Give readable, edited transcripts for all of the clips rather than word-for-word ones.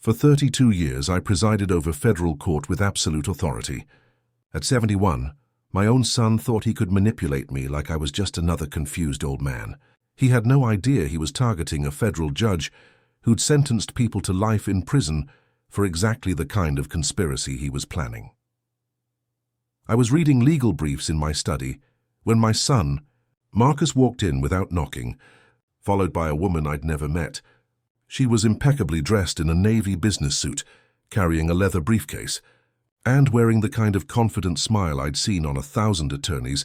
For 32 years, I presided over federal court with absolute authority. At 71, my own son thought he could manipulate me like I was just another confused old man. He had no idea he was targeting a federal judge who'd sentenced people to life in prison for exactly the kind of conspiracy he was planning. I was reading legal briefs in my study when my son, Marcus, walked in without knocking, followed by a woman I'd never met. She was impeccably dressed in a navy business suit, carrying a leather briefcase, and wearing the kind of confident smile I'd seen on 1,000 attorneys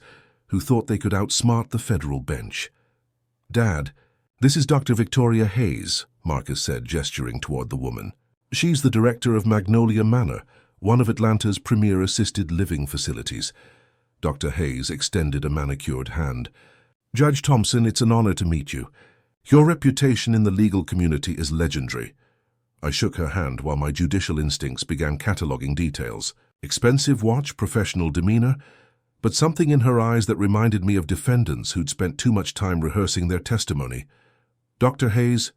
who thought they could outsmart the federal bench. "Dad, this is Dr. Victoria Hayes," Marcus said, gesturing toward the woman. "She's the director of Magnolia Manor, one of Atlanta's premier assisted living facilities." Dr. Hayes extended a manicured hand. "Judge Thompson, it's an honor to meet you. Your reputation in the legal community is legendary." I shook her hand while my judicial instincts began cataloging details. Expensive watch, professional demeanor, but something in her eyes that reminded me of defendants who'd spent too much time rehearsing their testimony. "Dr. Hayes,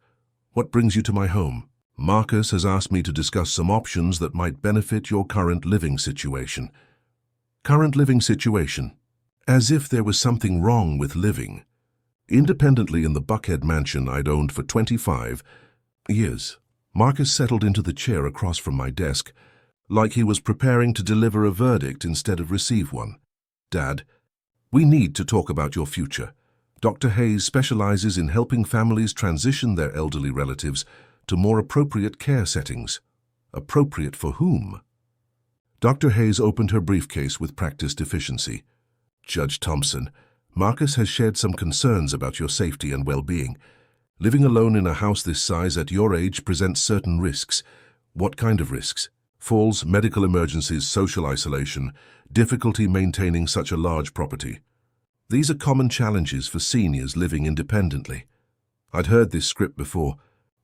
what brings you to my home?" "Marcus has asked me to discuss some options that might benefit your current living situation." Current living situation? As if there was something wrong with living. Independently in the Buckhead mansion I'd owned for 25 years. Marcus settled into the chair across from my desk, like he was preparing to deliver a verdict instead of receive one. "Dad, we need to talk about your future. Dr. Hayes specializes in helping families transition their elderly relatives to more appropriate care settings." "Appropriate for whom?" Dr. Hayes opened her briefcase with practiced efficiency. "Judge Thompson, Marcus has shared some concerns about your safety and well-being. Living alone in a house this size at your age presents certain risks." "What kind of risks?" "Falls, medical emergencies, social isolation, difficulty maintaining such a large property. These are common challenges for seniors living independently." I'd heard this script before,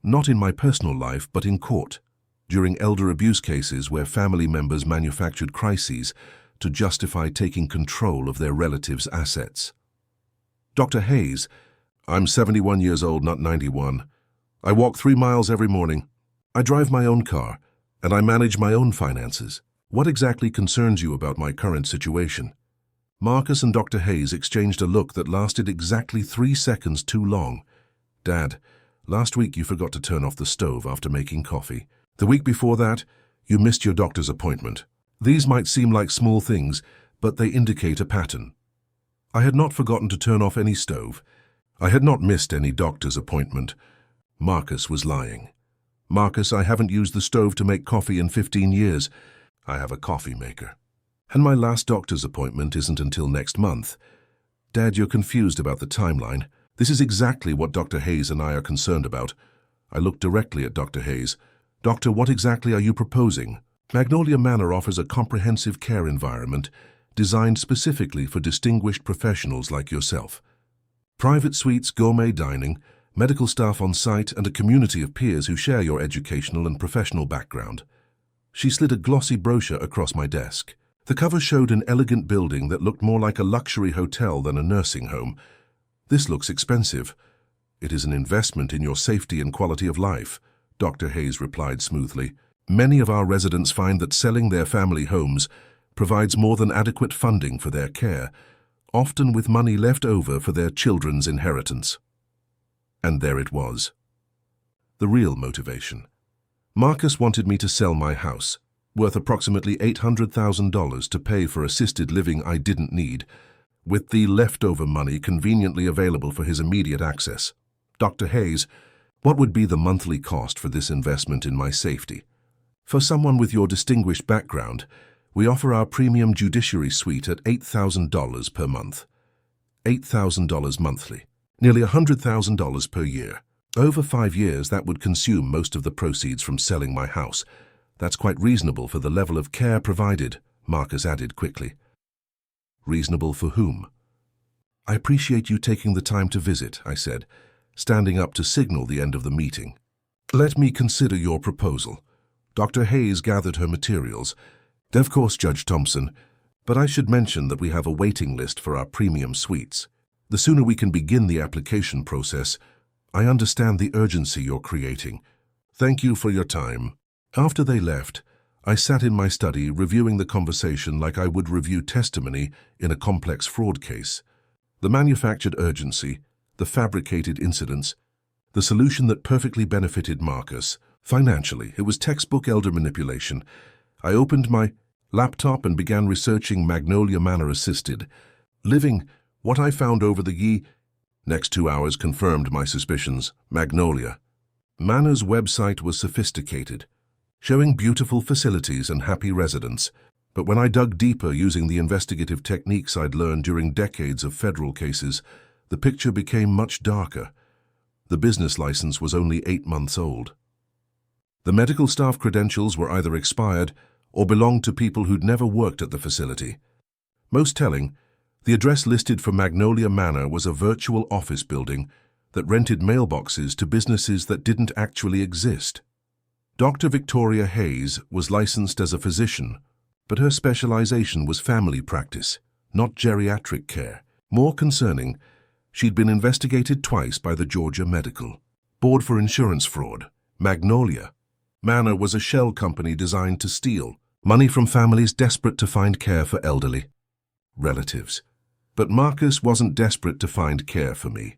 not in my personal life, but in court, during elder abuse cases where family members manufactured crises to justify taking control of their relatives' assets. "Dr. Hayes, I'm 71 years old, not 91. I walk 3 miles every morning. I drive my own car, and I manage my own finances. What exactly concerns you about my current situation?" Marcus and Dr. Hayes exchanged a look that lasted exactly 3 seconds too long. "Dad, last week you forgot to turn off the stove after making coffee. The week before that, you missed your doctor's appointment. These might seem like small things, but they indicate a pattern." I had not forgotten to turn off any stove. I had not missed any doctor's appointment. Marcus was lying. "Marcus, I haven't used the stove to make coffee in 15 years. I have a coffee maker. And my last doctor's appointment isn't until next month." "Dad, you're confused about the timeline. This is exactly what Dr. Hayes and I are concerned about." I looked directly at Dr. Hayes. "Doctor, what exactly are you proposing?" "Magnolia Manor offers a comprehensive care environment designed specifically for distinguished professionals like yourself. Private suites, gourmet dining, medical staff on site, and a community of peers who share your educational and professional background." She slid a glossy brochure across my desk. The cover showed an elegant building that looked more like a luxury hotel than a nursing home. "This looks expensive." "It is an investment in your safety and quality of life," Dr. Hayes replied smoothly. "Many of our residents find that selling their family homes provides more than adequate funding for their care, often with money left over for their children's inheritance." And there it was. The real motivation. Marcus wanted me to sell my house, worth approximately $800,000, to pay for assisted living I didn't need, with the leftover money conveniently available for his immediate access. "Dr. Hayes, what would be the monthly cost for this investment in my safety?" "For someone with your distinguished background, we offer our premium judiciary suite at $8,000 per month." $8,000 monthly. Nearly $100,000 per year. Over 5 years, that would consume most of the proceeds from selling my house. "That's quite reasonable for the level of care provided," Marcus added quickly. "Reasonable for whom?" "I appreciate you taking the time to visit," I said, standing up to signal the end of the meeting. "Let me consider your proposal." Dr. Hayes gathered her materials. "Of course, Judge Thompson, but I should mention that we have a waiting list for our premium suites. The sooner we can begin the application process, I understand the urgency you're creating. Thank you for your time." After they left, I sat in my study reviewing the conversation like I would review testimony in a complex fraud case. The manufactured urgency, the fabricated incidents, the solution that perfectly benefited Marcus. Financially, it was textbook elder manipulation. I opened my laptop and began researching Magnolia Manor assisted living. What I found over the next 2 hours confirmed my suspicions. Magnolia Manor's website was sophisticated, showing beautiful facilities and happy residents. But when I dug deeper using the investigative techniques I'd learned during decades of federal cases, the picture became much darker. The business license was only 8 months old. The medical staff credentials were either expired or belonged to people who'd never worked at the facility. Most telling, the address listed for Magnolia Manor was a virtual office building that rented mailboxes to businesses that didn't actually exist. Dr. Victoria Hayes was licensed as a physician, but her specialization was family practice, not geriatric care. More concerning, she'd been investigated twice by the Georgia Medical Board for insurance fraud. Magnolia Manor was a shell company designed to steal money from families desperate to find care for elderly relatives. But Marcus wasn't desperate to find care for me.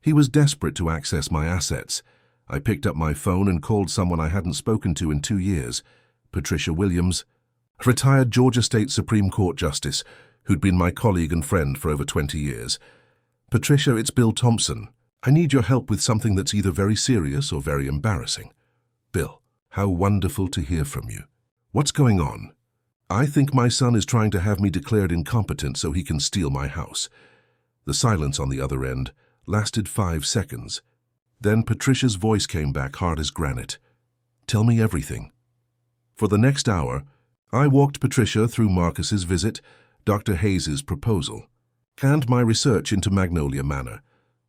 He was desperate to access my assets. I picked up my phone and called someone I hadn't spoken to in 2 years, Patricia Williams, a retired Georgia State Supreme Court Justice who'd been my colleague and friend for over 20 years. Patricia, it's Bill Thompson. I need your help with something that's either very serious or very embarrassing. Bill, how wonderful to hear from you. What's going on? I think my son is trying to have me declared incompetent so he can steal my house. The silence on the other end lasted 5 seconds. Then Patricia's voice came back hard as granite. Tell me everything. For the next hour, I walked Patricia through Marcus's visit, Dr. Hayes's proposal, and my research into Magnolia Manor.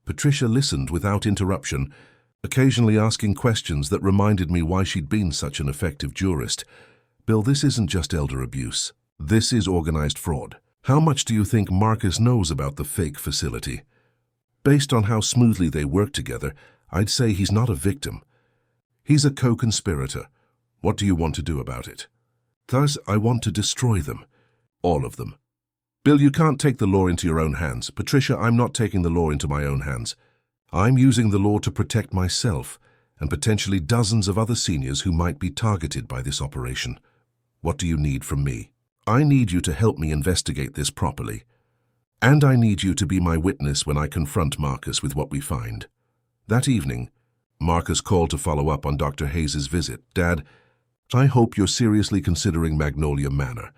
Patricia listened without interruption, occasionally asking questions that reminded me why she'd been such an effective jurist. Bill, this isn't just elder abuse. This is organized fraud. How much do you think Marcus knows about the fake facility? Based on how smoothly they work together, I'd say he's not a victim. He's a co-conspirator. What do you want to do about it? Thus, I want to destroy them. All of them. Bill, you can't take the law into your own hands. Patricia, I'm not taking the law into my own hands. I'm using the law to protect myself and potentially dozens of other seniors who might be targeted by this operation. What do you need from me? I need you to help me investigate this properly. And I need you to be my witness when I confront Marcus with what we find. That evening, Marcus called to follow up on Dr. Hayes's visit. Dad, I hope you're seriously considering Magnolia Manor.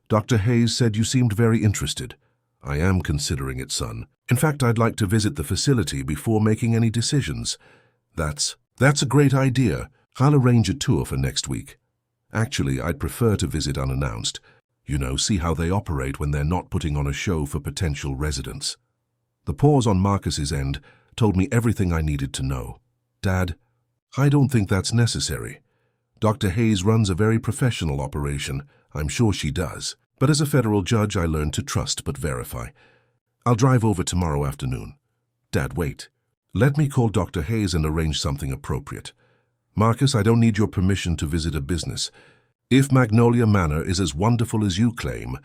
Dr. Hayes said you seemed very interested. I am considering it, son. In fact, I'd like to visit the facility before making any decisions. That's a great idea. I'll arrange a tour for next week. Actually, I'd prefer to visit unannounced. You know, see how they operate when they're not putting on a show for potential residents. The pause on Marcus's end told me everything I needed to know. Dad, I don't think that's necessary. Dr. Hayes runs a very professional operation. I'm sure she does. But as a federal judge, I learned to trust but verify. I'll drive over tomorrow afternoon. Dad, wait. Let me call Dr. Hayes and arrange something appropriate. Marcus, I don't need your permission to visit a business. If Magnolia Manor is as wonderful as you claim,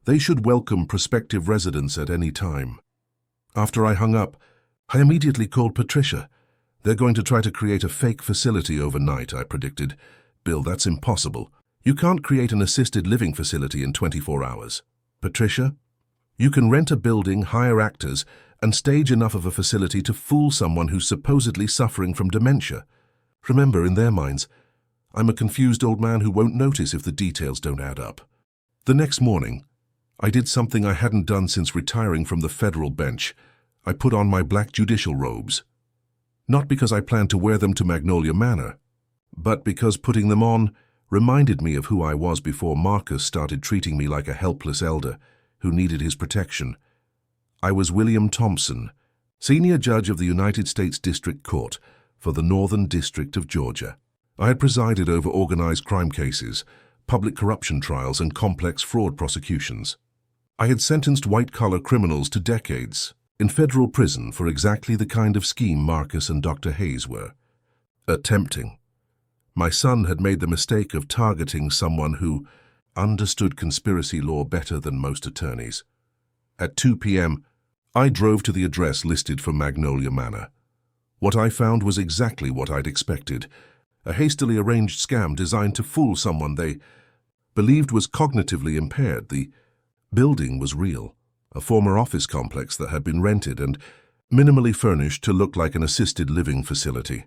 they should welcome prospective residents at any time. After I hung up, I immediately called Patricia. They're going to try to create a fake facility overnight, I predicted. Bill, that's impossible. You can't create an assisted living facility in 24 hours. Patricia, you can rent a building, hire actors, and stage enough of a facility to fool someone who's supposedly suffering from dementia. Remember, in their minds, I'm a confused old man who won't notice if the details don't add up. The next morning, I did something I hadn't done since retiring from the federal bench. I put on my black judicial robes. Not because I planned to wear them to Magnolia Manor, but because putting them on reminded me of who I was before Marcus started treating me like a helpless elder who needed his protection. I was William Thompson, senior judge of the United States District Court for the Northern District of Georgia. I had presided over organized crime cases, public corruption trials, and complex fraud prosecutions. I had sentenced white-collar criminals to decades in federal prison for exactly the kind of scheme Marcus and Dr. Hayes were attempting. My son had made the mistake of targeting someone who understood conspiracy law better than most attorneys. At 2 p.m., I drove to the address listed for Magnolia Manor. What I found was exactly what I'd expected: a hastily arranged scam designed to fool someone they believed was cognitively impaired. The building was real, a former office complex that had been rented and minimally furnished to look like an assisted living facility.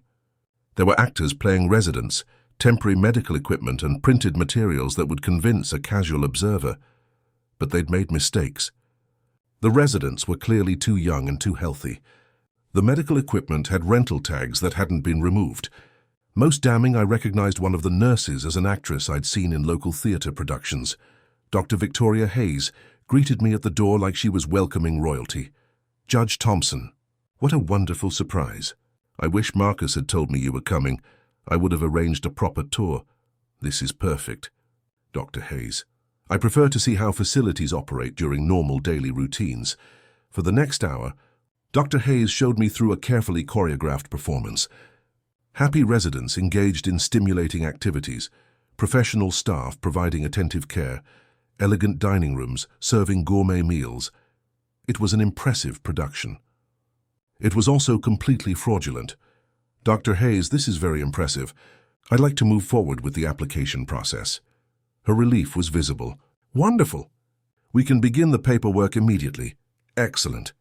There were actors playing residents, temporary medical equipment, and printed materials that would convince a casual observer. But they'd made mistakes. The residents were clearly too young and too healthy. The medical equipment had rental tags that hadn't been removed. Most damning, I recognized one of the nurses as an actress I'd seen in local theater productions. Dr. Victoria Hayes greeted me at the door like she was welcoming royalty. Judge Thompson. What a wonderful surprise. I wish Marcus had told me you were coming. I would have arranged a proper tour. This is perfect. Dr. Hayes. I prefer to see how facilities operate during normal daily routines. For the next hour, Dr. Hayes showed me through a carefully choreographed performance. Happy residents engaged in stimulating activities, professional staff providing attentive care, elegant dining rooms serving gourmet meals. It was an impressive production. It was also completely fraudulent. Dr. Hayes, this is very impressive. I'd like to move forward with the application process. Her relief was visible. Wonderful. We can begin the paperwork immediately. Excellent.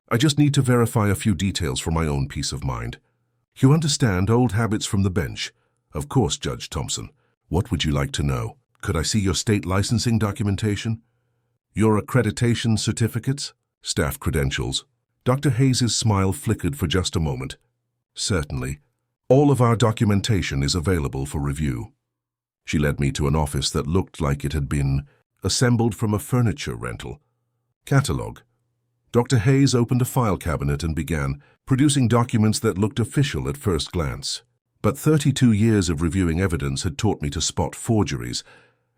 I just need to verify a few details for my own peace of mind. You understand old habits from the bench? Of course, Judge Thompson. What would you like to know? Could I see your state licensing documentation? Your accreditation certificates? Staff credentials? Dr. Hayes's smile flickered for just a moment. Certainly. All of our documentation is available for review. She led me to an office that looked like it had been assembled from a furniture rental. Catalog. Dr. Hayes opened a file cabinet and began producing documents that looked official at first glance. But 32 years of reviewing evidence had taught me to spot forgeries,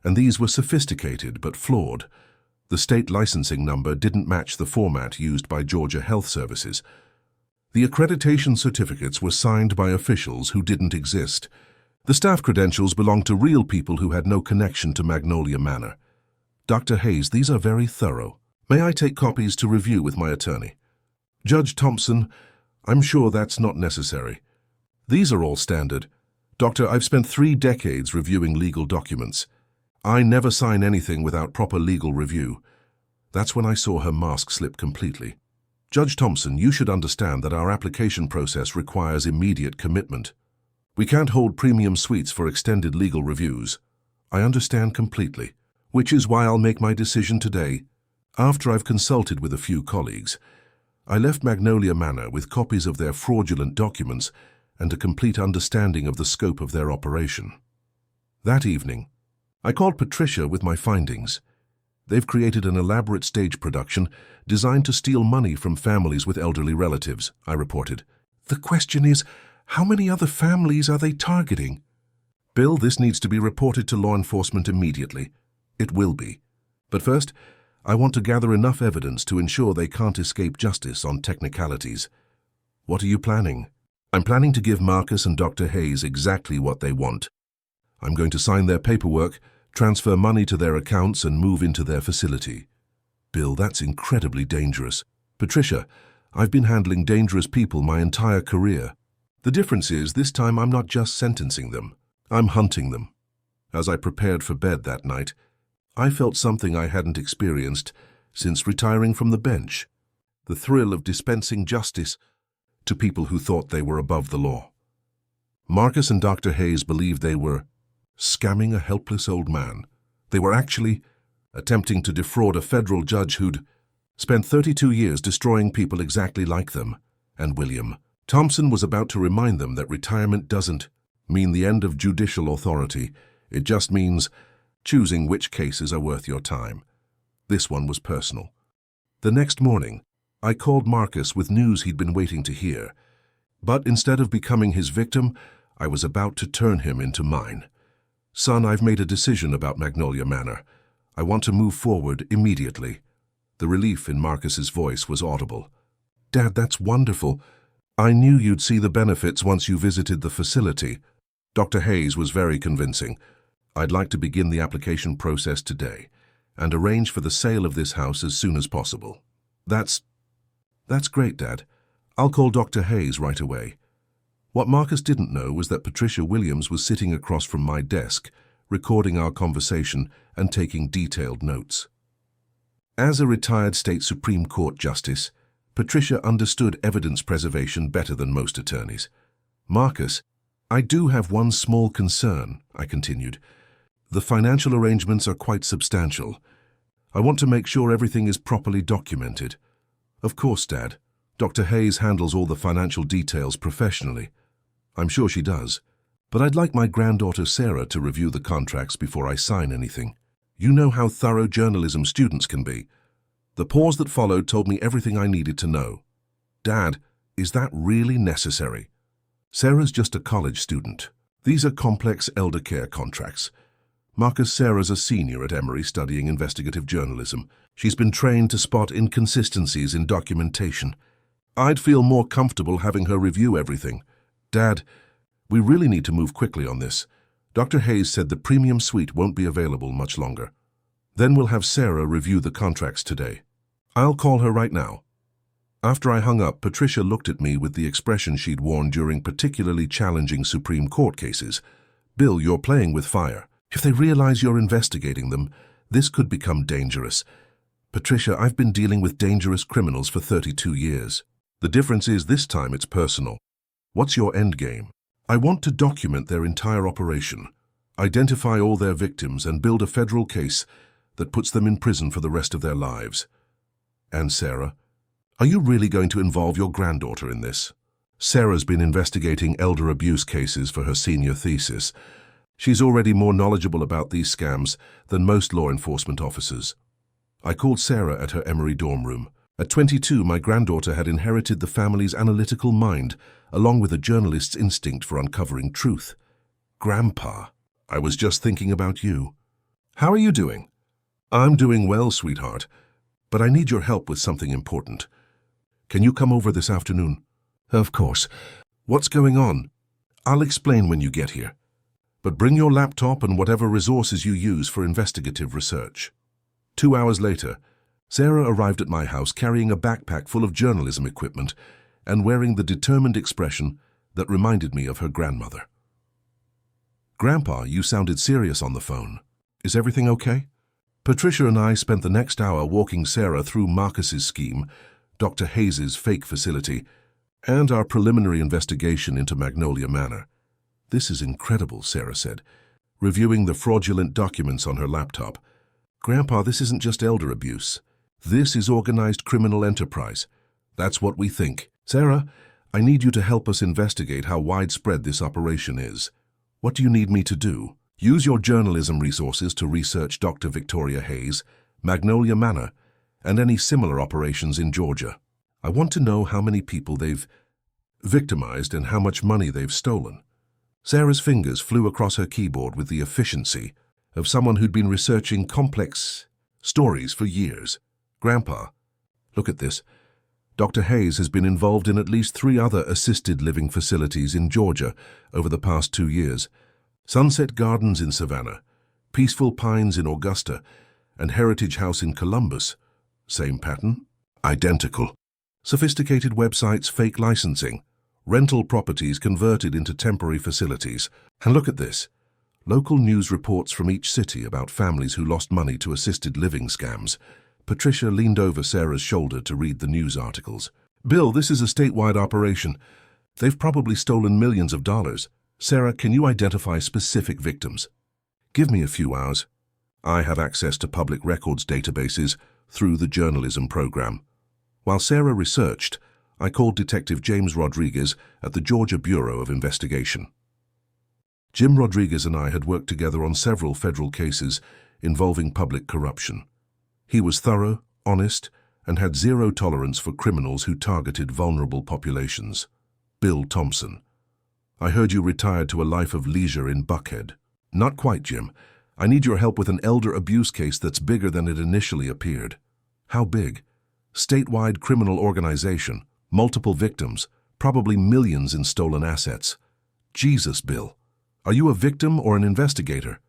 and these were sophisticated but flawed. The state licensing number didn't match the format used by Georgia Health Services. The accreditation certificates were signed by officials who didn't exist. The staff credentials belonged to real people who had no connection to Magnolia Manor. Dr. Hayes, these are very thorough. May I take copies to review with my attorney? Judge Thompson, I'm sure that's not necessary. These are all standard. Doctor, I've spent 3 decades reviewing legal documents. I never sign anything without proper legal review. That's when I saw her mask slip completely. Judge Thompson, you should understand that our application process requires immediate commitment. We can't hold premium suites for extended legal reviews. I understand completely, which is why I'll make my decision today. After I've consulted with a few colleagues, I left Magnolia Manor with copies of their fraudulent documents and a complete understanding of the scope of their operation. That evening, I called Patricia with my findings. They've created an elaborate stage production designed to steal money from families with elderly relatives, I reported. The question is, how many other families are they targeting? Bill, this needs to be reported to law enforcement immediately. It will be. But first, I want to gather enough evidence to ensure they can't escape justice on technicalities. What are you planning? I'm planning to give Marcus and Dr. Hayes exactly what they want. I'm going to sign their paperwork, transfer money to their accounts, and move into their facility. Bill, that's incredibly dangerous. Patricia, I've been handling dangerous people my entire career. The difference is, this time I'm not just sentencing them. I'm hunting them. As I prepared for bed that night, I felt something I hadn't experienced since retiring from the bench. The thrill of dispensing justice to people who thought they were above the law. Marcus and Dr. Hayes believed they were scamming a helpless old man. They were actually attempting to defraud a federal judge who'd spent 32 years destroying people exactly like them. And William Thompson was about to remind them that retirement doesn't mean the end of judicial authority. It just means choosing which cases are worth your time. This one was personal. The next morning, I called Marcus with news he'd been waiting to hear. But instead of becoming his victim, I was about to turn him into mine. Son, I've made a decision about Magnolia Manor. I want to move forward immediately. The relief in Marcus's voice was audible. Dad, that's wonderful. I knew you'd see the benefits once you visited the facility. Dr. Hayes was very convincing. I'd like to begin the application process today and arrange for the sale of this house as soon as possible. That's great, Dad. I'll call Dr. Hayes right away. What Marcus didn't know was that Patricia Williams was sitting across from my desk, recording our conversation and taking detailed notes. As a retired state Supreme Court justice, Patricia understood evidence preservation better than most attorneys. Marcus, I do have one small concern, I continued. The financial arrangements are quite substantial. I want to make sure everything is properly documented. Of course, Dad. Dr. Hayes handles all the financial details professionally. I'm sure she does. But I'd like my granddaughter Sarah to review the contracts before I sign anything. You know how thorough journalism students can be. The pause that followed told me everything I needed to know. Dad, is that really necessary? Sarah's just a college student. These are complex elder care contracts. Marcus, Sarah's a senior at Emory studying investigative journalism. She's been trained to spot inconsistencies in documentation. I'd feel more comfortable having her review everything. Dad, we really need to move quickly on this. Dr. Hayes said the premium suite won't be available much longer. Then we'll have Sarah review the contracts today. I'll call her right now. After I hung up, Patricia looked at me with the expression she'd worn during particularly challenging Supreme Court cases. Bill, you're playing with fire. If they realize you're investigating them, this could become dangerous. Patricia, I've been dealing with dangerous criminals for 32 years. The difference is this time it's personal. What's your end game? I want to document their entire operation, identify all their victims, and build a federal case that puts them in prison for the rest of their lives. And Sarah, are you really going to involve your granddaughter in this? Sarah's been investigating elder abuse cases for her senior thesis. She's already more knowledgeable about these scams than most law enforcement officers. I called Sarah at her Emory dorm room. At 22, my granddaughter had inherited the family's analytical mind, along with a journalist's instinct for uncovering truth. Grandpa, I was just thinking about you. How are you doing? I'm doing well, sweetheart, but I need your help with something important. Can you come over this afternoon? Of course. What's going on? I'll explain when you get here. But bring your laptop and whatever resources you use for investigative research. 2 hours later, Sarah arrived at my house carrying a backpack full of journalism equipment and wearing the determined expression that reminded me of her grandmother. Grandpa, you sounded serious on the phone. Is everything okay? Patricia and I spent the next hour walking Sarah through Marcus's scheme, Dr. Hayes's fake facility, and our preliminary investigation into Magnolia Manor. This is incredible, Sarah said, reviewing the fraudulent documents on her laptop. Grandpa, this isn't just elder abuse. This is organized criminal enterprise. That's what we think. Sarah, I need you to help us investigate how widespread this operation is. What do you need me to do? Use your journalism resources to research Dr. Victoria Hayes, Magnolia Manor, and any similar operations in Georgia. I want to know how many people they've victimized and how much money they've stolen. Sarah's fingers flew across her keyboard with the efficiency of someone who'd been researching complex stories for years. Grandpa, look at this. Dr. Hayes has been involved in at least 3 other assisted living facilities in Georgia over the past 2 years. Sunset Gardens in Savannah, Peaceful Pines in Augusta, and Heritage House in Columbus. Same pattern? Identical. Sophisticated websites, fake licensing, rental properties converted into temporary facilities. And look at this. Local news reports from each city about families who lost money to assisted living scams. Patricia leaned over Sarah's shoulder to read the news articles. Bill, this is a statewide operation. They've probably stolen millions of dollars. Sarah, can you identify specific victims? Give me a few hours. I have access to public records databases through the journalism program. While Sarah researched, I called Detective James Rodriguez at the Georgia Bureau of Investigation. Jim Rodriguez and I had worked together on several federal cases involving public corruption. He was thorough, honest, and had zero tolerance for criminals who targeted vulnerable populations. Bill Thompson. I heard you retired to a life of leisure in Buckhead. Not quite, Jim. I need your help with an elder abuse case that's bigger than it initially appeared. How big? Statewide criminal organization, multiple victims, probably millions in stolen assets. Jesus, Bill. Are you a victim or an investigator?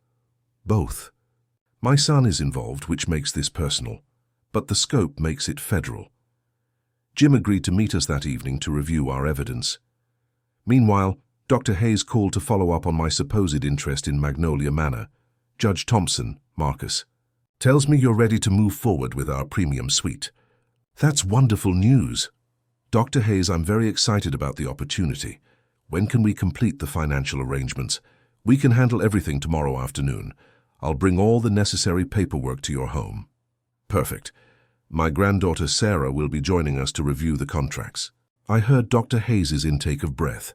Both. My son is involved, which makes this personal, but the scope makes it federal. Jim agreed to meet us that evening to review our evidence. Meanwhile, Dr. Hayes called to follow up on my supposed interest in Magnolia Manor. Judge Thompson, Marcus, tells me you're ready to move forward with our premium suite. That's wonderful news. Dr. Hayes, I'm very excited about the opportunity. When can we complete the financial arrangements? We can handle everything tomorrow afternoon. I'll bring all the necessary paperwork to your home. Perfect. My granddaughter Sarah will be joining us to review the contracts. I heard Dr. Hayes's intake of breath.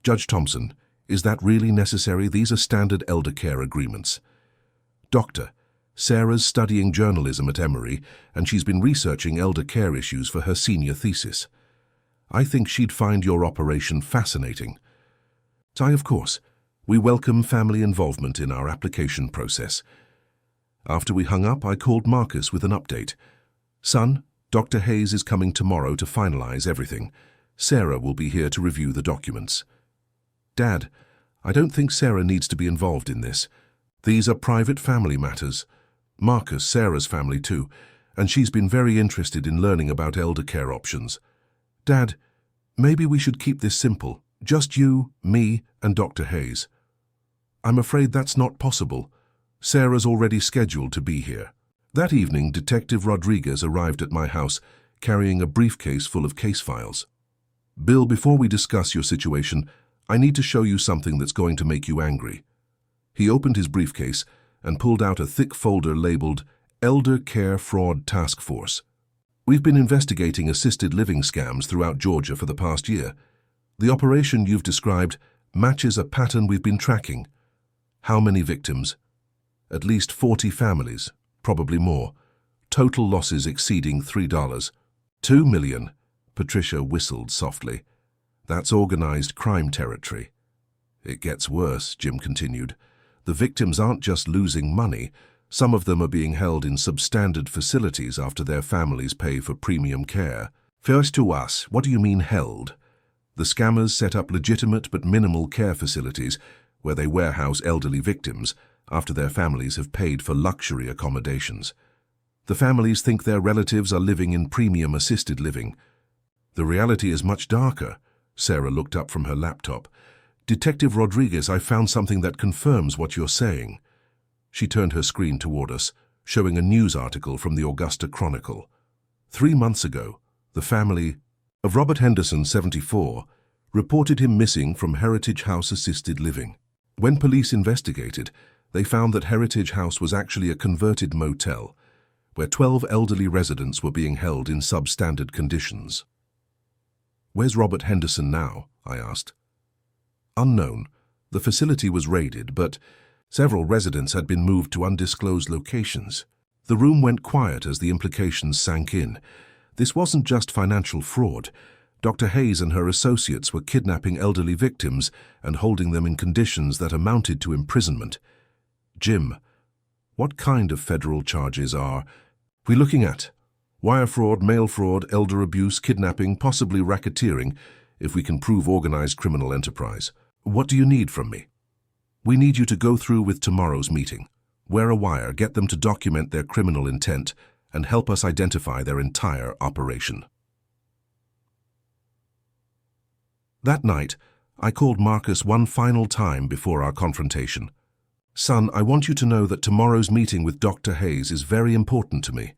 Judge Thompson, is that really necessary? These are standard elder care agreements. Doctor, Sarah's studying journalism at Emory, and she's been researching elder care issues for her senior thesis. I think she'd find your operation fascinating. Of course, we welcome family involvement in our application process. After we hung up, I called Marcus with an update. Son, Dr. Hayes is coming tomorrow to finalize everything. Sarah will be here to review the documents. Dad, I don't think Sarah needs to be involved in this. These are private family matters. Marcus, Sarah's family too, and she's been very interested in learning about elder care options. Dad, maybe we should keep this simple. Just you, me, and Dr. Hayes. I'm afraid that's not possible. Sarah's already scheduled to be here. That evening, Detective Rodriguez arrived at my house, carrying a briefcase full of case files. Bill, before we discuss your situation, I need to show you something that's going to make you angry. He opened his briefcase and pulled out a thick folder labeled Elder Care Fraud Task Force. We've been investigating assisted living scams throughout Georgia for the past year. The operation you've described matches a pattern we've been tracking. How many victims? At least 40 families, probably more. Total losses exceeding $3. $2 million, Patricia whistled softly. That's organized crime territory. It gets worse, Jim continued. The victims aren't just losing money. Some of them are being held in substandard facilities after their families pay for premium care. First to us, what do you mean held? The scammers set up legitimate but minimal care facilities where they warehouse elderly victims after their families have paid for luxury accommodations. The families think their relatives are living in premium assisted living. The reality is much darker. Sarah looked up from her laptop. Detective Rodriguez, I found something that confirms what you're saying. She turned her screen toward us, showing a news article from the Augusta Chronicle. 3 months ago, the family of Robert Henderson, 74, reported him missing from Heritage House Assisted Living. When police investigated, they found that Heritage House was actually a converted motel, where 12 elderly residents were being held in substandard conditions. Where's Robert Henderson now? I asked. Unknown. The facility was raided, but several residents had been moved to undisclosed locations. The room went quiet as the implications sank in. This wasn't just financial fraud. Dr. Hayes and her associates were kidnapping elderly victims and holding them in conditions that amounted to imprisonment. Jim, what kind of federal charges are we looking at? Wire fraud, mail fraud, elder abuse, kidnapping, possibly racketeering, if we can prove organized criminal enterprise. What do you need from me? We need you to go through with tomorrow's meeting. Wear a wire, get them to document their criminal intent, and help us identify their entire operation. That night, I called Marcus one final time before our confrontation. Son, I want you to know that tomorrow's meeting with Dr. Hayes is very important to me.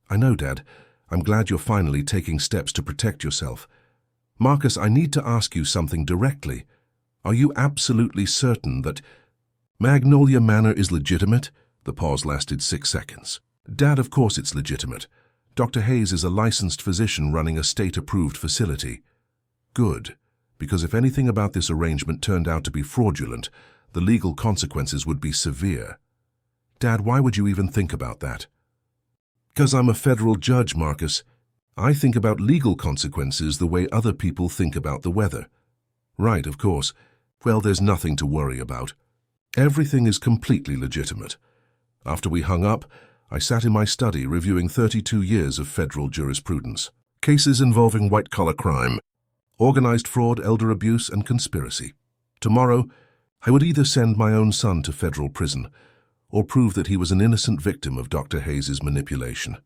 I know, Dad. I'm glad you're finally taking steps to protect yourself. Marcus, I need to ask you something directly. Are you absolutely certain that Magnolia Manor is legitimate? The pause lasted 6 seconds. Dad, of course it's legitimate. Dr. Hayes is a licensed physician running a state-approved facility. Good, because if anything about this arrangement turned out to be fraudulent, the legal consequences would be severe. Dad, why would you even think about that? Because I'm a federal judge, Marcus. I think about legal consequences the way other people think about the weather. Right, of course. Well, there's nothing to worry about. Everything is completely legitimate. After we hung up, I sat in my study reviewing 32 years of federal jurisprudence. Cases involving white-collar crime, organized fraud, elder abuse, and conspiracy. Tomorrow, I would either send my own son to federal prison or prove that he was an innocent victim of Dr. Hayes's manipulation.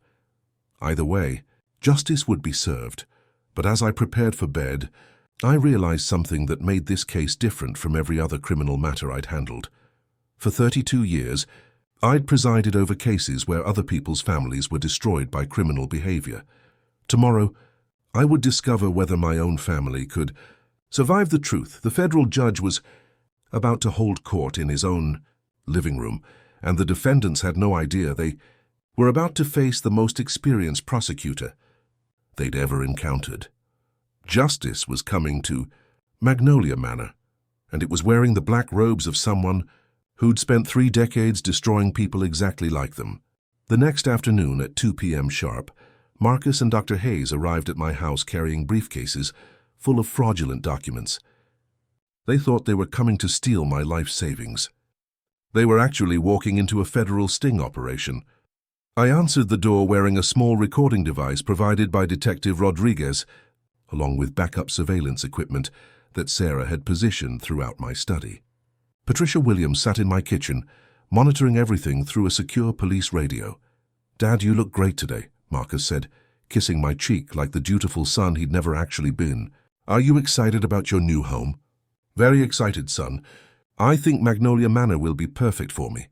Either way, justice would be served, but as I prepared for bed, I realized something that made this case different from every other criminal matter I'd handled. For 32 years, I'd presided over cases where other people's families were destroyed by criminal behavior. Tomorrow, I would discover whether my own family could survive the truth. The federal judge was about to hold court in his own living room, and the defendants had no idea they were about to face the most experienced prosecutor they'd ever encountered. Justice was coming to Magnolia Manor, and it was wearing the black robes of someone who'd spent 3 decades destroying people exactly like them. The next afternoon at 2 p.m. sharp, Marcus and Dr. Hayes arrived at my house carrying briefcases full of fraudulent documents. They thought they were coming to steal my life savings. They were actually walking into a federal sting operation. I answered the door wearing a small recording device provided by Detective Rodriguez, along with backup surveillance equipment that Sarah had positioned throughout my study. Patricia Williams sat in my kitchen, monitoring everything through a secure police radio. "Dad, you look great today," Marcus said, kissing my cheek like the dutiful son he'd never actually been. "Are you excited about your new home?" "Very excited, son. I think Magnolia Manor will be perfect for me."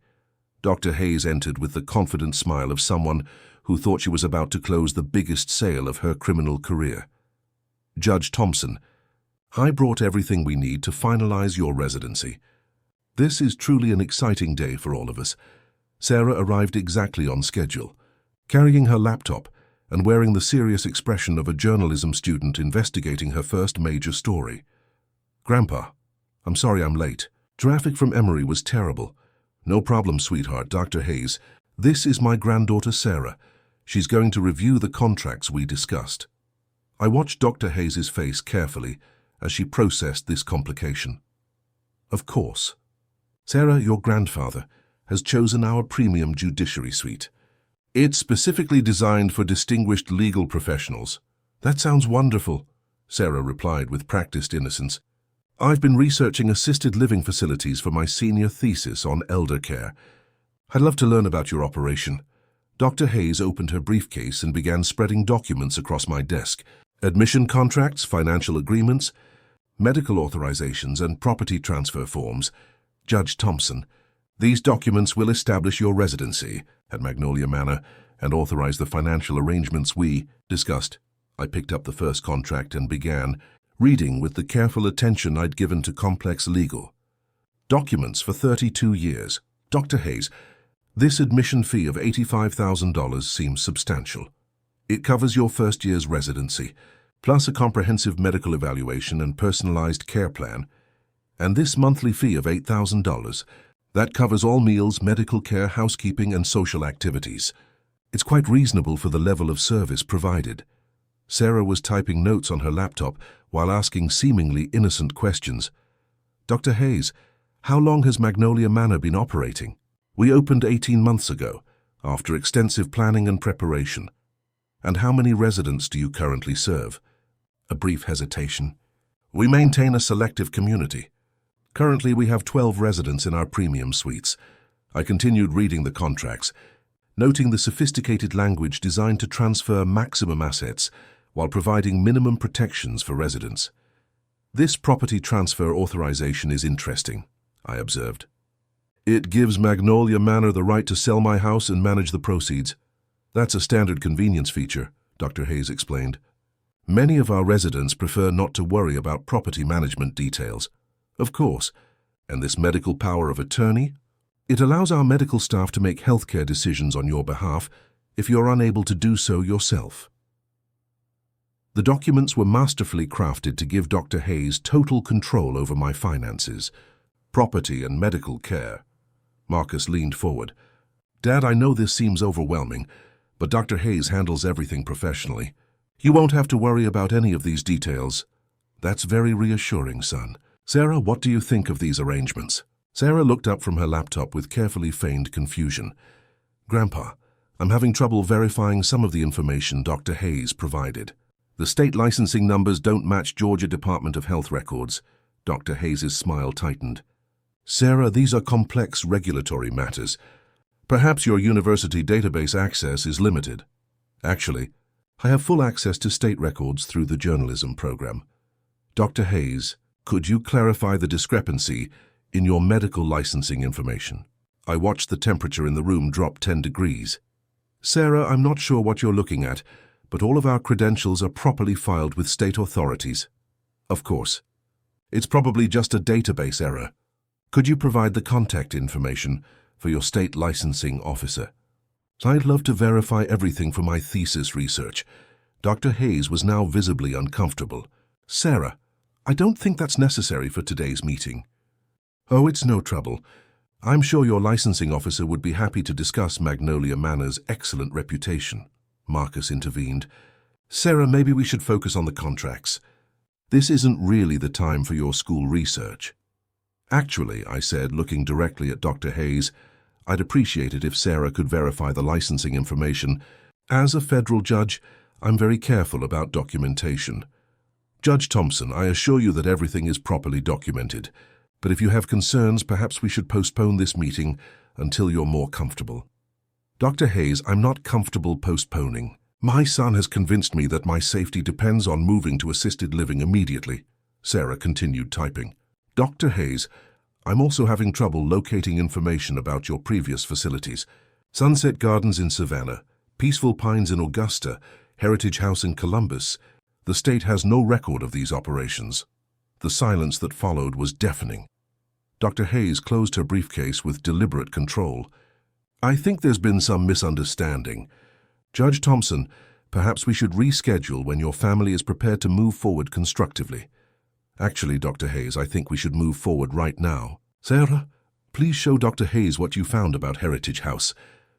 Dr. Hayes entered with the confident smile of someone who thought she was about to close the biggest sale of her criminal career. "Judge Thompson, I brought everything we need to finalize your residency. This is truly an exciting day for all of us." Sarah arrived exactly on schedule, carrying her laptop and wearing the serious expression of a journalism student investigating her first major story. "Grandpa, I'm sorry I'm late. Traffic from Emory was terrible." "No problem, sweetheart." "Dr. Hayes, this is my granddaughter Sarah. She's going to review the contracts we discussed." I watched Dr. Hayes's face carefully as she processed this complication. "Of course. Sarah, your grandfather, has chosen our premium judiciary suite. It's specifically designed for distinguished legal professionals." "That sounds wonderful," Sarah replied with practiced innocence. "I've been researching assisted living facilities for my senior thesis on elder care. I'd love to learn about your operation." Dr. Hayes opened her briefcase and began spreading documents across my desk. Admission contracts, financial agreements, medical authorizations, and property transfer forms. "Judge Thompson, these documents will establish your residency at Magnolia Manor and authorize the financial arrangements we discussed." I picked up the first contract and began reading with the careful attention I'd given to complex legal documents for 32 years. "Dr. Hayes, this admission fee of $85,000 seems substantial. It covers your first year's residency, plus a comprehensive medical evaluation and personalized care plan. And this monthly fee of $8,000, that covers all meals, medical care, housekeeping, and social activities. It's quite reasonable for the level of service provided." Sarah was typing notes on her laptop while asking seemingly innocent questions. "Dr. Hayes, how long has Magnolia Manor been operating?" "We opened 18 months ago, after extensive planning and preparation." "And how many residents do you currently serve?" A brief hesitation. "We maintain a selective community. Currently, we have 12 residents in our premium suites." I continued reading the contracts, noting the sophisticated language designed to transfer maximum assets while providing minimum protections for residents. "This property transfer authorization is interesting," I observed. "It gives Magnolia Manor the right to sell my house and manage the proceeds." "That's a standard convenience feature," Dr. Hayes explained. "Many of our residents prefer not to worry about property management details." "Of course. And this medical power of attorney? It allows our medical staff to make healthcare decisions on your behalf if you're unable to do so yourself." The documents were masterfully crafted to give Dr. Hayes total control over my finances, property, and medical care. Marcus leaned forward. "Dad, I know this seems overwhelming, but Dr. Hayes handles everything professionally. You won't have to worry about any of these details." "That's very reassuring, son. Sarah, what do you think of these arrangements?" Sarah looked up from her laptop with carefully feigned confusion. "Grandpa, I'm having trouble verifying some of the information Dr. Hayes provided. The state licensing numbers don't match Georgia Department of Health records." Dr. Hayes's smile tightened. Sarah, these are complex regulatory matters. Perhaps your university database access is limited. Actually, I have full access to state records through the journalism program. Dr. Hayes, could you clarify the discrepancy in your medical licensing information? I watched the temperature in the room drop 10 degrees. Sarah, I'm not sure what you're looking at, but all of our credentials are properly filed with state authorities. Of course. It's probably just a database error. Could you provide the contact information for your state licensing officer? I'd love to verify everything for my thesis research. Dr. Hayes was now visibly uncomfortable. Sarah, I don't think that's necessary for today's meeting. Oh, it's no trouble. I'm sure your licensing officer would be happy to discuss Magnolia Manor's excellent reputation. Marcus intervened. Sarah, maybe we should focus on the contracts. This isn't really the time for your school research. Actually, I said, looking directly at Dr. Hayes, I'd appreciate it if Sarah could verify the licensing information. As a federal judge, I'm very careful about documentation. Judge Thompson, I assure you that everything is properly documented. But if you have concerns, perhaps we should postpone this meeting until you're more comfortable. Dr. Hayes, I'm not comfortable postponing. My son has convinced me that my safety depends on moving to assisted living immediately. Sarah continued typing. Dr. Hayes, I'm also having trouble locating information about your previous facilities. Sunset Gardens in Savannah, Peaceful Pines in Augusta, Heritage House in Columbus. The state has no record of these operations. The silence that followed was deafening. Dr. Hayes closed her briefcase with deliberate control. I think there's been some misunderstanding. Judge Thompson, perhaps we should reschedule when your family is prepared to move forward constructively. Actually, Dr. Hayes, I think we should move forward right now. Sarah, please show Dr. Hayes what you found about Heritage House.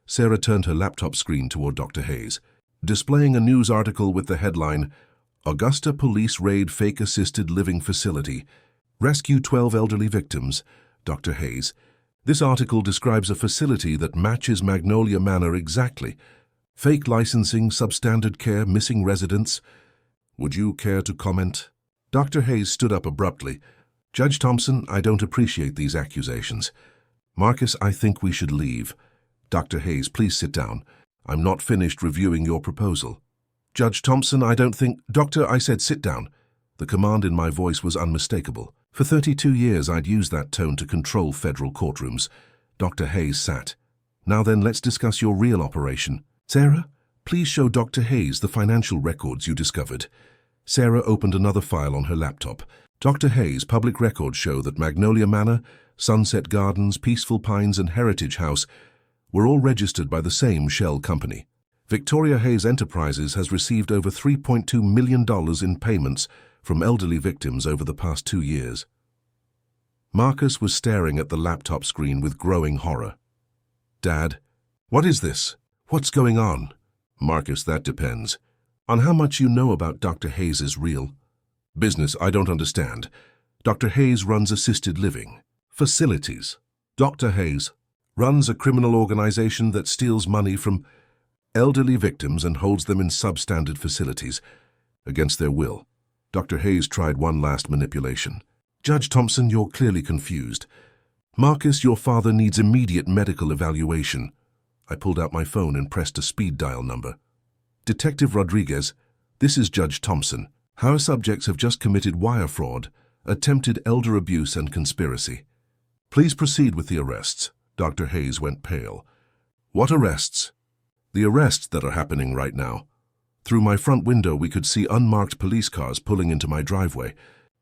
Sarah turned her laptop screen toward Dr. Hayes, displaying a news article with the headline, Augusta Police Raid Fake Assisted Living Facility. Rescue 12 Elderly Victims. Dr. Hayes, this article describes a facility that matches Magnolia Manor exactly. Fake licensing, substandard care, missing residents. Would you care to comment? Dr. Hayes stood up abruptly. Judge Thompson, I don't appreciate these accusations. Marcus, I think we should leave. Dr. Hayes, please sit down. I'm not finished reviewing your proposal. Judge Thompson, I don't think... Doctor, I said sit down. The command in my voice was unmistakable. For 32 years, I'd used that tone to control federal courtrooms. Dr. Hayes sat. Now then, let's discuss your real operation. Sarah, please show Dr. Hayes the financial records you discovered. Sarah opened another file on her laptop. Dr. Hayes' public records show that Magnolia Manor, Sunset Gardens, Peaceful Pines, and Heritage House were all registered by the same shell company. Victoria Hayes Enterprises has received over $3.2 million in payments from elderly victims over the past 2 years. Marcus was staring at the laptop screen with growing horror. Dad, what is this? What's going on? Marcus, that depends. On how much you know about Dr. Hayes' real business, I don't understand. Dr. Hayes runs assisted living facilities. Dr. Hayes runs a criminal organization that steals money from elderly victims and holds them in substandard facilities against their will. Dr. Hayes tried one last manipulation. Judge Thompson, you're clearly confused. Marcus, your father needs immediate medical evaluation. I pulled out my phone and pressed a speed dial number. Detective Rodriguez, this is Judge Thompson. Our subjects have just committed wire fraud, attempted elder abuse, and conspiracy. Please proceed with the arrests. Dr. Hayes went pale. What arrests? The arrests that are happening right now. Through my front window, we could see unmarked police cars pulling into my driveway.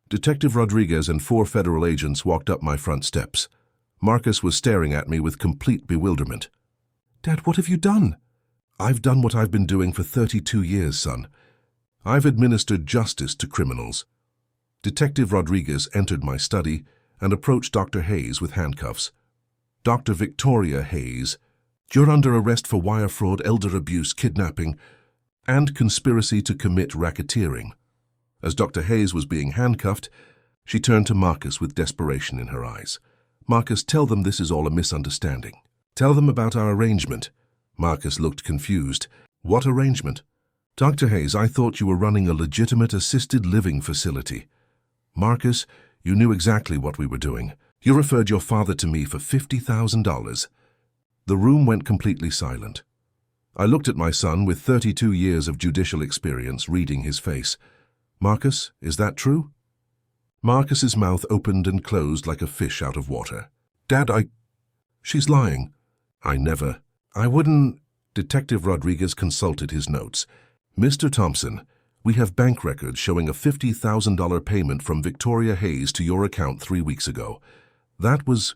Detective Rodriguez and 4 federal agents walked up my front steps. Marcus was staring at me with complete bewilderment. Dad, what have you done? I've done what I've been doing for 32 years, son. I've administered justice to criminals. Detective Rodriguez entered my study and approached Dr. Hayes with handcuffs. Dr. Victoria Hayes, you're under arrest for wire fraud, elder abuse, kidnapping, and conspiracy to commit racketeering. As Dr. Hayes was being handcuffed, she turned to Marcus with desperation in her eyes. Marcus, tell them this is all a misunderstanding. Tell them about our arrangement. Marcus looked confused. What arrangement? Dr. Hayes, I thought you were running a legitimate assisted living facility. Marcus, you knew exactly what we were doing. You referred your father to me for $50,000. The room went completely silent. I looked at my son with 32 years of judicial experience, reading his face. Marcus, is that true? Marcus's mouth opened and closed like a fish out of water. Dad, She's lying. I wouldn't... Detective Rodriguez consulted his notes. Mr. Thompson, we have bank records showing a $50,000 payment from Victoria Hayes to your account 3 weeks ago. That was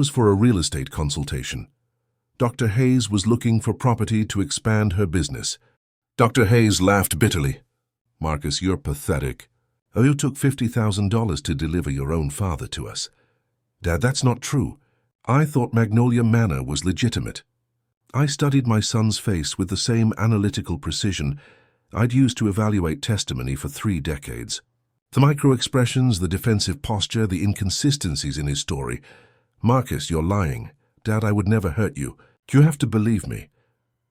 for a real estate consultation. Dr. Hayes was looking for property to expand her business. Dr. Hayes laughed bitterly. Marcus, you're pathetic. Oh, you took $50,000 to deliver your own father to us. Dad, that's not true. I thought Magnolia Manor was legitimate. I studied my son's face with the same analytical precision I'd used to evaluate testimony for 3 decades. The micro-expressions, the defensive posture, the inconsistencies in his story. Marcus, you're lying. Dad, I would never hurt you. You have to believe me.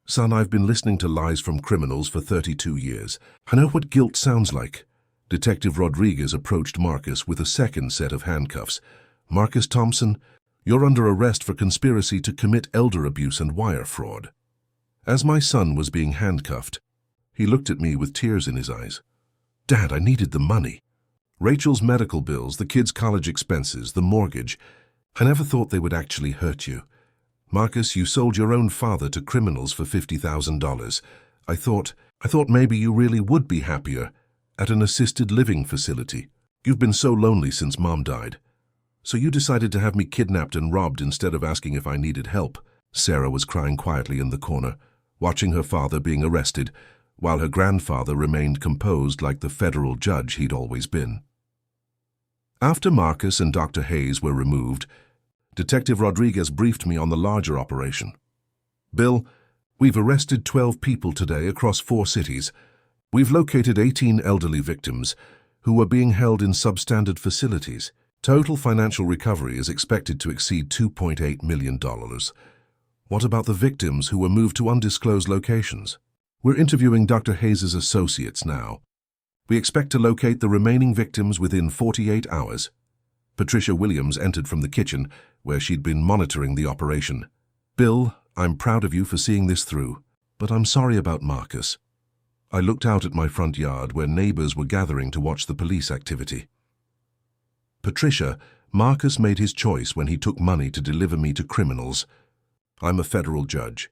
Son, I've been listening to lies from criminals for 32 years. I know what guilt sounds like. Detective Rodriguez approached Marcus with a second set of handcuffs. Marcus Thompson, you're under arrest for conspiracy to commit elder abuse and wire fraud. As my son was being handcuffed, he looked at me with tears in his eyes. Dad, I needed the money. Rachel's medical bills, the kids' college expenses, the mortgage. I never thought they would actually hurt you. Marcus, you sold your own father to criminals for $50,000. I thought maybe you really would be happier at an assisted living facility. You've been so lonely since Mom died. So you decided to have me kidnapped and robbed instead of asking if I needed help. Sarah was crying quietly in the corner, watching her father being arrested, while her grandfather remained composed like the federal judge he'd always been. After Marcus and Dr. Hayes were removed, Detective Rodriguez briefed me on the larger operation. Bill, we've arrested 12 people today across 4 cities. We've located 18 elderly victims who were being held in substandard facilities. Total financial recovery is expected to exceed $2.8 million. What about the victims who were moved to undisclosed locations? We're interviewing Dr. Hayes' associates now. We expect to locate the remaining victims within 48 hours. Patricia Williams entered from the kitchen, where she'd been monitoring the operation. Bill, I'm proud of you for seeing this through, but I'm sorry about Marcus. I looked out at my front yard where neighbors were gathering to watch the police activity. Patricia, Marcus made his choice when he took money to deliver me to criminals. I'm a federal judge.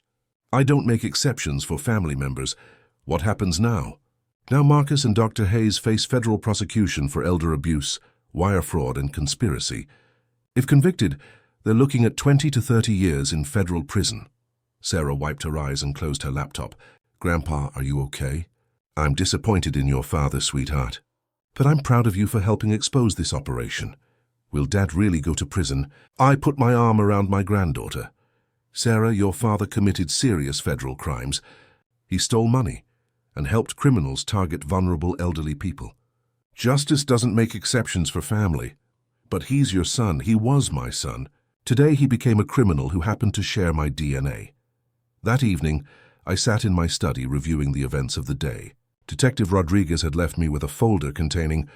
I don't make exceptions for family members. What happens now? Now Marcus and Dr. Hayes face federal prosecution for elder abuse, wire fraud, and conspiracy. If convicted, they're looking at 20 to 30 years in federal prison. Sarah wiped her eyes and closed her laptop. Grandpa, are you okay? I'm disappointed in your father, sweetheart. But I'm proud of you for helping expose this operation. Will Dad really go to prison? I put my arm around my granddaughter. Sarah, your father committed serious federal crimes. He stole money and helped criminals target vulnerable elderly people. Justice doesn't make exceptions for family. But he's your son. He was my son. Today he became a criminal who happened to share my DNA. That evening, I sat in my study reviewing the events of the day. Detective Rodriguez had left me with a folder containing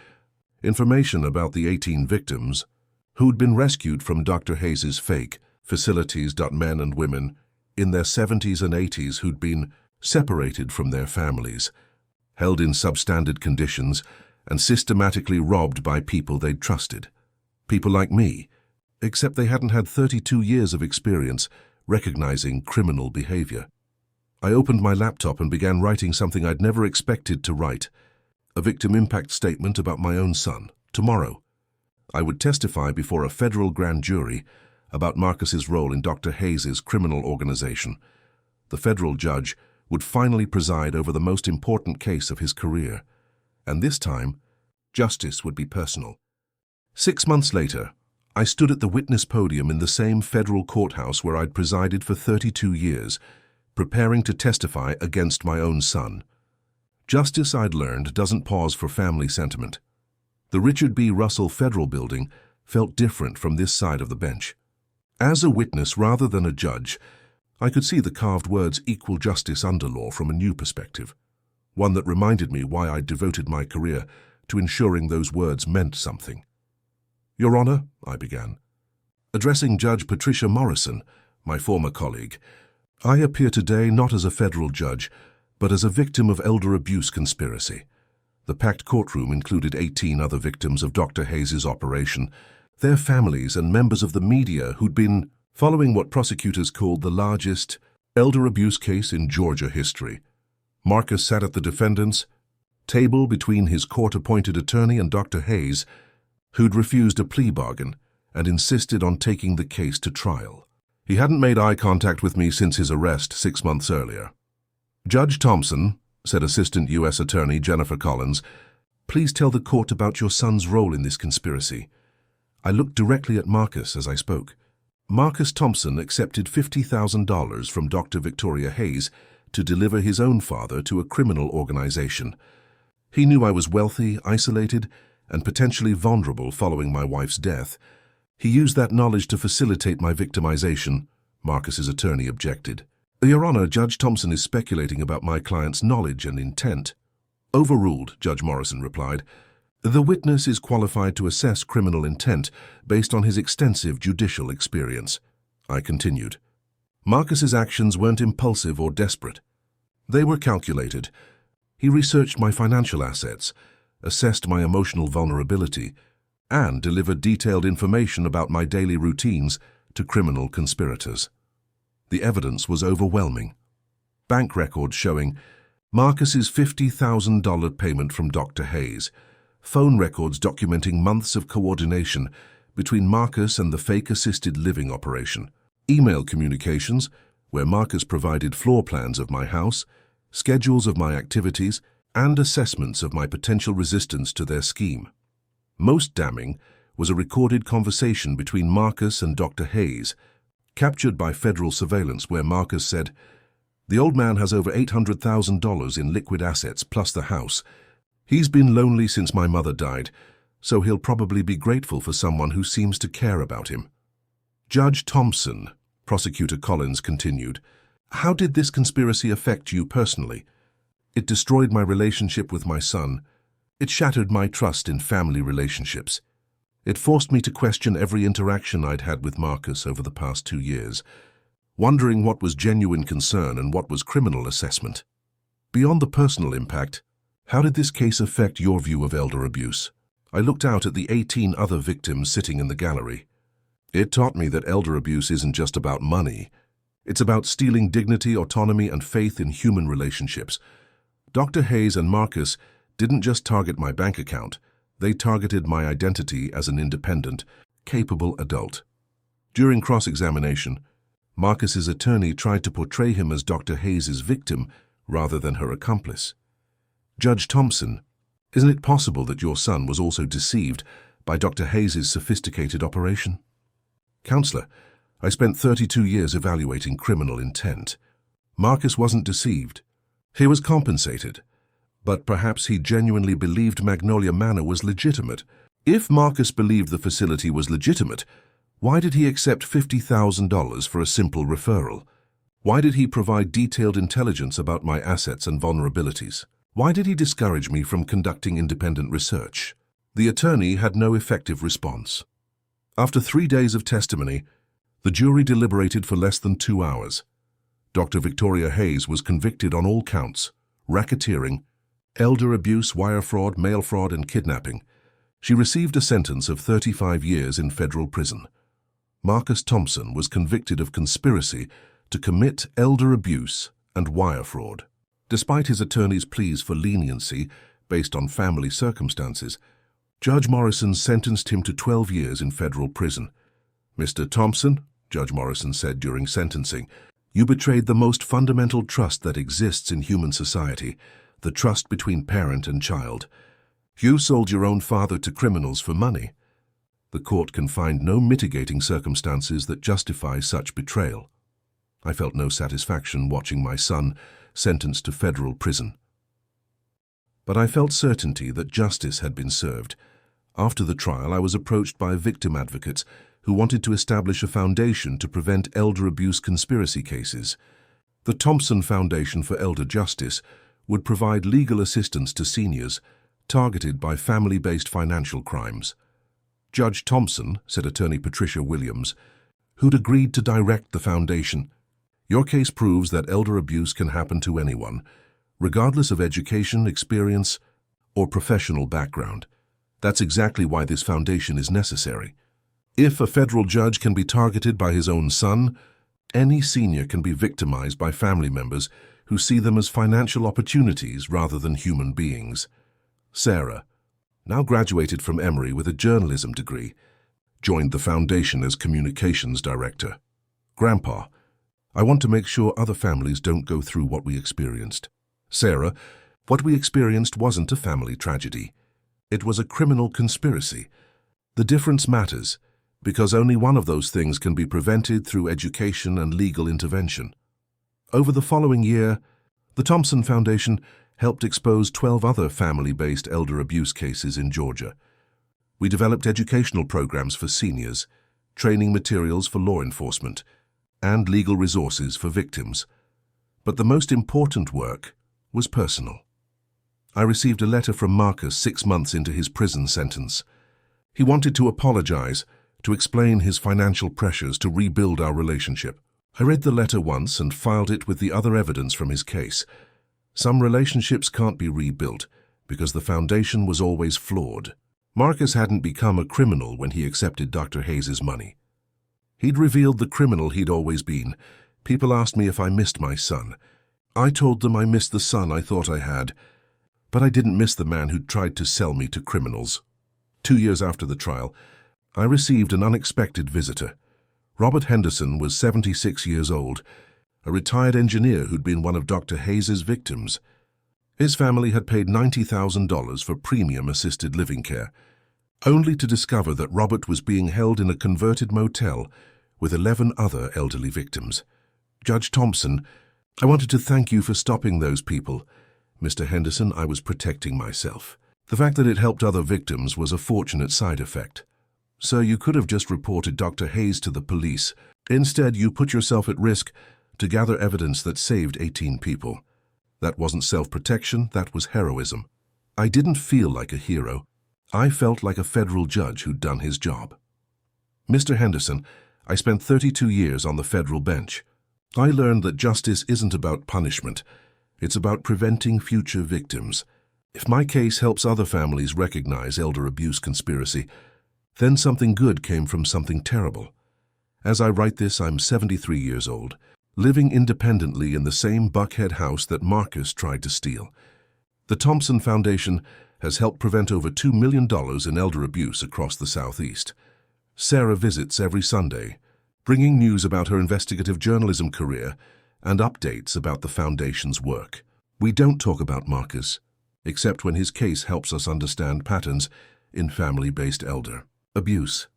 information about the 18 victims who'd been rescued from Dr. Hayes' fake facilities. Men and women in their 70s and 80s who'd been separated from their families, held in substandard conditions, and systematically robbed by people they'd trusted. People like me, except they hadn't had 32 years of experience recognizing criminal behavior. I opened my laptop and began writing something I'd never expected to write, a victim impact statement about my own son. Tomorrow, I would testify before a federal grand jury about Marcus's role in Dr. Hayes' criminal organization. The federal judge would finally preside over the most important case of his career, and this time, justice would be personal. 6 months later, I stood at the witness podium in the same federal courthouse where I'd presided for 32 years, preparing to testify against my own son. Justice, I'd learned, doesn't pause for family sentiment. The Richard B. Russell Federal Building felt different from this side of the bench. As a witness rather than a judge, I could see the carved words "equal justice under law" from a new perspective, one that reminded me why I'd devoted my career to ensuring those words meant something. Your Honor, I began. Addressing Judge Patricia Morrison, my former colleague, I appear today not as a federal judge, but as a victim of elder abuse conspiracy. The packed courtroom included 18 other victims of Dr. Hayes' operation, their families and members of the media who'd been following what prosecutors called the largest elder abuse case in Georgia history. Marcus sat at the defendant's table between his court-appointed attorney and Dr. Hayes, who'd refused a plea bargain and insisted on taking the case to trial. He hadn't made eye contact with me since his arrest 6 months earlier. Judge Thompson, said Assistant U.S. Attorney Jennifer Collins, please tell the court about your son's role in this conspiracy. I looked directly at Marcus as I spoke. Marcus Thompson accepted $50,000 from Dr. Victoria Hayes to deliver his own father to a criminal organization. He knew I was wealthy, isolated, and potentially vulnerable following my wife's death. He used that knowledge to facilitate my victimization, Marcus's attorney objected. Your Honor, Judge Thompson is speculating about my client's knowledge and intent. Overruled, Judge Morrison replied. The witness is qualified to assess criminal intent based on his extensive judicial experience. I continued. Marcus's actions weren't impulsive or desperate. They were calculated. He researched my financial assets, assessed my emotional vulnerability, and delivered detailed information about my daily routines to criminal conspirators. The evidence was overwhelming. Bank records showing Marcus's $50,000 payment from Dr. Hayes, phone records documenting months of coordination between Marcus and the fake assisted living operation, email communications where Marcus provided floor plans of my house, schedules of my activities, and assessments of my potential resistance to their scheme. Most damning was a recorded conversation between Marcus and Dr. Hayes, captured by federal surveillance where Marcus said, "The old man has over $800,000 in liquid assets plus the house. He's been lonely since my mother died, so he'll probably be grateful for someone who seems to care about him." Judge Thompson, Prosecutor Collins continued, how did this conspiracy affect you personally? It destroyed my relationship with my son. It shattered my trust in family relationships. It forced me to question every interaction I'd had with Marcus over the past 2 years, wondering what was genuine concern and what was criminal assessment. Beyond the personal impact, how did this case affect your view of elder abuse? I looked out at the 18 other victims sitting in the gallery. It taught me that elder abuse isn't just about money. It's about stealing dignity, autonomy, and faith in human relationships. Dr. Hayes and Marcus didn't just target my bank account. They targeted my identity as an independent, capable adult. During cross-examination, Marcus's attorney tried to portray him as Dr. Hayes' victim rather than her accomplice. Judge Thompson, isn't it possible that your son was also deceived by Dr. Hayes' sophisticated operation? Counselor, I spent 32 years evaluating criminal intent. Marcus wasn't deceived. He was compensated. But perhaps he genuinely believed Magnolia Manor was legitimate. If Marcus believed the facility was legitimate, why did he accept $50,000 for a simple referral? Why did he provide detailed intelligence about my assets and vulnerabilities? Why did he discourage me from conducting independent research? The attorney had no effective response. After 3 days of testimony, the jury deliberated for less than 2 hours. Dr. Victoria Hayes was convicted on all counts: racketeering, elder abuse, wire fraud, mail fraud, and kidnapping. She received a sentence of 35 years in federal prison. Marcus Thompson was convicted of conspiracy to commit elder abuse and wire fraud. Despite his attorney's pleas for leniency based on family circumstances, Judge Morrison sentenced him to 12 years in federal prison. "Mr. Thompson," Judge Morrison said during sentencing, "you betrayed the most fundamental trust that exists in human society, the trust between parent and child. You sold your own father to criminals for money. The court can find no mitigating circumstances that justify such betrayal." I felt no satisfaction watching my son sentenced to federal prison. But I felt certainty that justice had been served. After the trial, I was approached by victim advocates who wanted to establish a foundation to prevent elder abuse conspiracy cases. The Thompson Foundation for Elder Justice would provide legal assistance to seniors targeted by family-based financial crimes. Judge Thompson, said attorney Patricia Williams, who'd agreed to direct the foundation. Your case proves that elder abuse can happen to anyone, regardless of education, experience, or professional background. That's exactly why this foundation is necessary. If a federal judge can be targeted by his own son, any senior can be victimized by family members who see them as financial opportunities rather than human beings. Sarah, now graduated from Emory with a journalism degree, joined the foundation as communications director. Grandpa, I want to make sure other families don't go through what we experienced. Sarah, what we experienced wasn't a family tragedy. It was a criminal conspiracy. The difference matters, because only one of those things can be prevented through education and legal intervention. Over the following year, the Thompson Foundation helped expose 12 other family-based elder abuse cases in Georgia. We developed educational programs for seniors, training materials for law enforcement, and legal resources for victims. But the most important work was personal. I received a letter from Marcus 6 months into his prison sentence. He wanted to apologize, to explain his financial pressures to rebuild our relationship. I read the letter once and filed it with the other evidence from his case. Some relationships can't be rebuilt because the foundation was always flawed. Marcus hadn't become a criminal when he accepted Dr. Hayes's money. He'd revealed the criminal he'd always been. People asked me if I missed my son. I told them I missed the son I thought I had, but I didn't miss the man who'd tried to sell me to criminals. 2 years after the trial, I received an unexpected visitor. Robert Henderson was 76 years old, a retired engineer who'd been one of Dr. Hayes's victims. His family had paid $90,000 for premium assisted living care, only to discover that Robert was being held in a converted motel with 11 other elderly victims. Judge Thompson, I wanted to thank you for stopping those people. Mr. Henderson, I was protecting myself. The fact that it helped other victims was a fortunate side effect. Sir, you could have just reported Dr. Hayes to the police. Instead, you put yourself at risk to gather evidence that saved 18 people. That wasn't self-protection, that was heroism. I didn't feel like a hero. I felt like a federal judge who'd done his job. Mr. Henderson, I spent 32 years on the federal bench. I learned that justice isn't about punishment. It's about preventing future victims. If my case helps other families recognize elder abuse conspiracy, then something good came from something terrible. As I write this, I'm 73 years old, living independently in the same Buckhead house that Marcus tried to steal. The Thompson Foundation has helped prevent over $2 million in elder abuse across the Southeast. Sarah visits every Sunday, bringing news about her investigative journalism career and updates about the Foundation's work. We don't talk about Marcus, except when his case helps us understand patterns in family-based elder abuse.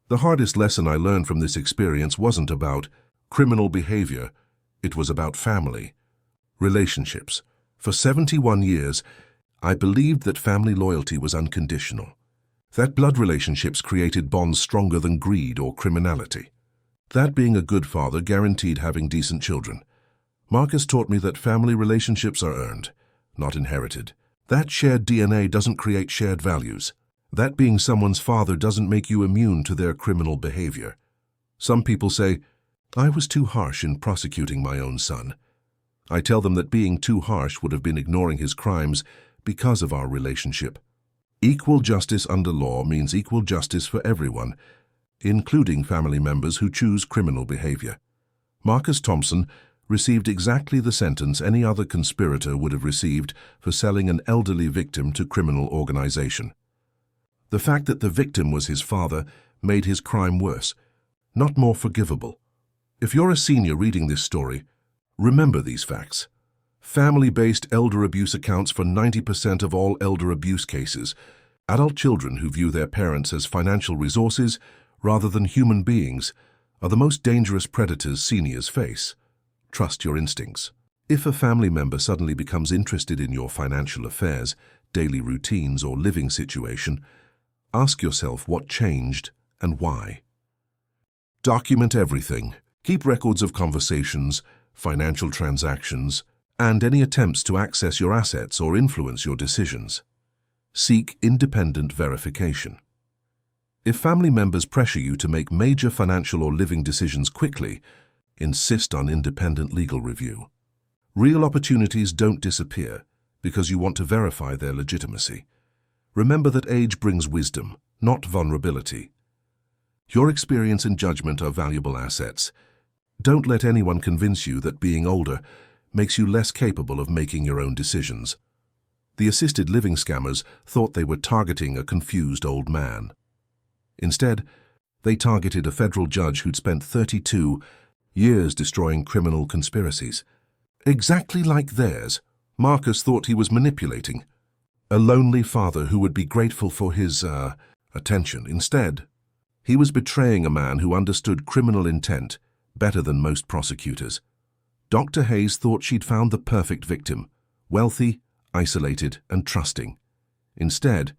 The hardest lesson I learned from this experience wasn't about criminal behavior, it was about family, relationships. For 71 years, I believed that family loyalty was unconditional, that blood relationships created bonds stronger than greed or criminality, that being a good father guaranteed having decent children. Marcus taught me that family relationships are earned, not inherited, that shared DNA doesn't create shared values, that being someone's father doesn't make you immune to their criminal behavior. Some people say, I was too harsh in prosecuting my own son. I tell them that being too harsh would have been ignoring his crimes because of our relationship. Equal justice under law means equal justice for everyone, including family members who choose criminal behavior. Marcus Thompson received exactly the sentence any other conspirator would have received for selling an elderly victim to criminal organization. The fact that the victim was his father made his crime worse, not more forgivable. If you're a senior reading this story, remember these facts. Family-based elder abuse accounts for 90% of all elder abuse cases. Adult children who view their parents as financial resources rather than human beings are the most dangerous predators seniors face. Trust your instincts. If a family member suddenly becomes interested in your financial affairs, daily routines, or living situation, ask yourself what changed and why. Document everything. Keep records of conversations, financial transactions, and any attempts to access your assets or influence your decisions. Seek independent verification. If family members pressure you to make major financial or living decisions quickly, insist on independent legal review. Real opportunities don't disappear because you want to verify their legitimacy. Remember that age brings wisdom, not vulnerability. Your experience and judgment are valuable assets. Don't let anyone convince you that being older makes you less capable of making your own decisions. The assisted living scammers thought they were targeting a confused old man. Instead, they targeted a federal judge who'd spent 32 years destroying criminal conspiracies. Exactly like theirs, Marcus thought he was manipulating a lonely father who would be grateful for his, attention. Instead, he was betraying a man who understood criminal intent better than most prosecutors. Dr. Hayes thought she'd found the perfect victim, wealthy, isolated, and trusting. Instead,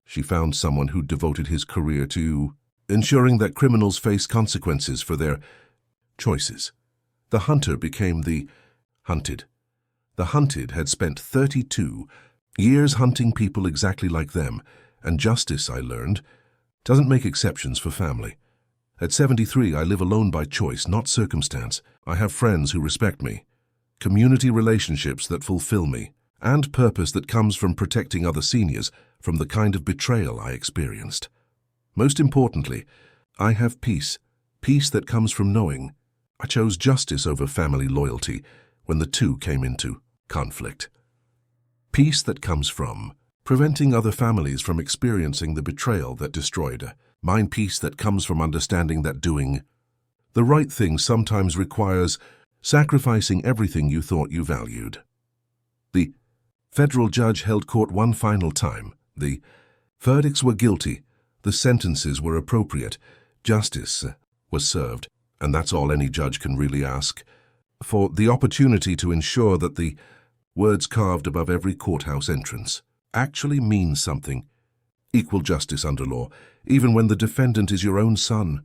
she found someone who devoted his career to ensuring that criminals face consequences for their choices. The hunter became the hunted. The hunted had spent 32 years hunting people exactly like them, and justice, I learned, doesn't make exceptions for family. At 73, I live alone by choice, not circumstance. I have friends who respect me, community relationships that fulfill me, and purpose that comes from protecting other seniors from the kind of betrayal I experienced. Most importantly, I have peace, peace that comes from knowing I chose justice over family loyalty when the two came into conflict. Peace that comes from preventing other families from experiencing the betrayal that destroyed mine. Peace that comes from understanding that doing the right thing sometimes requires sacrificing everything you thought you valued. The federal judge held court one final time. The verdicts were guilty. The sentences were appropriate. Justice was served. And that's all any judge can really ask. For the opportunity to ensure that the words carved above every courthouse entrance actually mean something. Equal justice under law, even when the defendant is your own son,